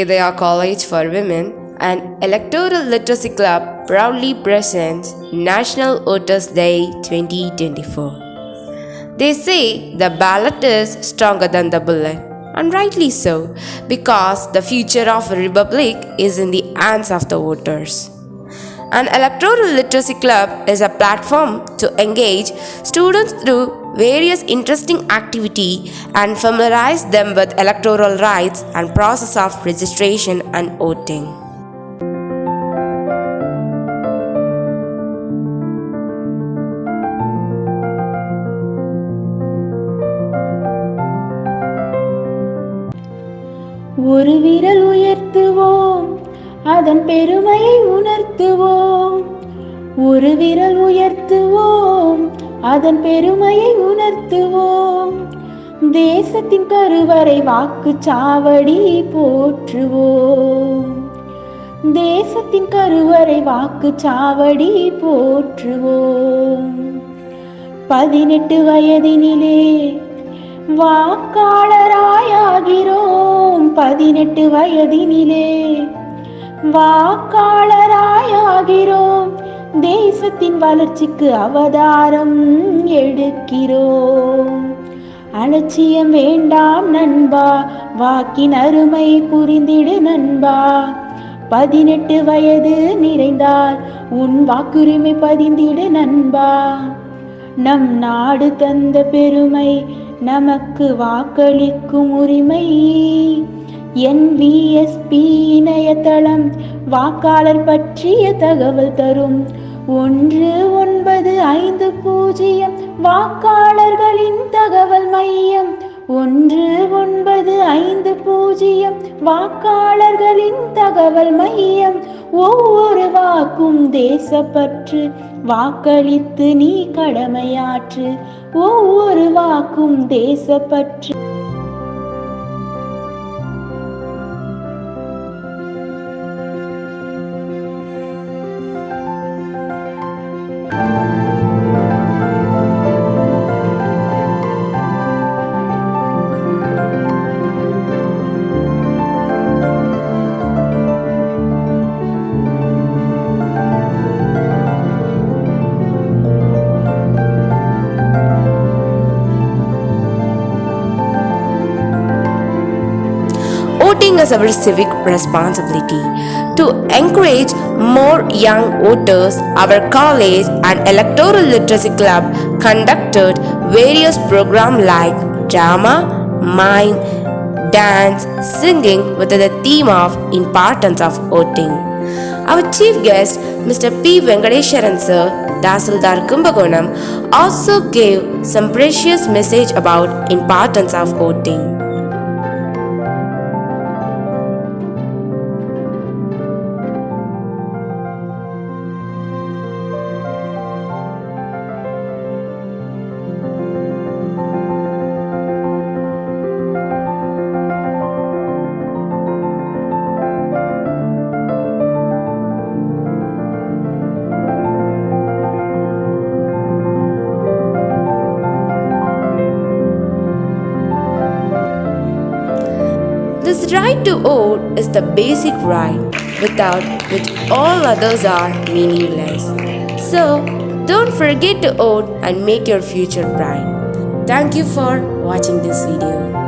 Idhaya College for Women and Electoral Literacy Club proudly presents National Voters Day 2024. They say the ballot is stronger than the bullet, and rightly so, because the future of a republic is in the hands of the voters. An Electoral Literacy Club is a platform to engage students through various interesting activity and familiarize them with electoral rights and process of registration and voting. ஒரு விரல் உயர்த்துவோம், அதன் பெருமையை உணர்த்துவோம். ஒரு விரல் உயர்த்துவோம், அதன் பெருமையை உணர்த்துவோம். தேசத்தின் கருவறை வாக்குச்சாவடி போற்றுவோம். தேசத்தின் கருவறை வாக்குச்சாவடி போற்றுவோம். 18 வயதினிலே வாக்காளராயாகிறோம். 18 வயதினிலே வாக்காளராயாகிறோம். தேசத்தின் வளர்ச்சிக்கு அவதாரம் எடுக்கிறோம். அலட்சியம் வேண்டாம் நண்பா, வாக்கின் அருமை புரிந்திடு நண்பா. 18 வயது நிறைந்தால் உன் வாக்குரிமை பதிந்திடு நண்பா. நம் நாடு தந்த பெருமை, நமக்கு வாக்களிக்கும் உரிமை. NVSP இணையதளம் வாக்காளர் பற்றிய தகவல் தரும். 1950 வாக்காளர்களின் தகவல் மையம். 1950 வாக்காளர்களின் தகவல் மையம். ஒவ்வொரு வாக்கும் தேசப்பற்று, வாக்களித்து நீ கடமையாற்று. ஒவ்வொரு வாக்கும் தேசப்பற்று. Voting is our civic responsibility. To encourage more young voters, our college and Electoral Literacy Club conducted various programs like drama, mime, dance, singing with the theme of importance of voting. Our chief guest, Mr. P. Venkateswaran sir, Dasildar Kumbakonam, also gave some precious message about importance of voting. This right to vote is the basic right, without which all others are meaningless. So, don't forget to vote and make your future bright. Thank you for watching this video.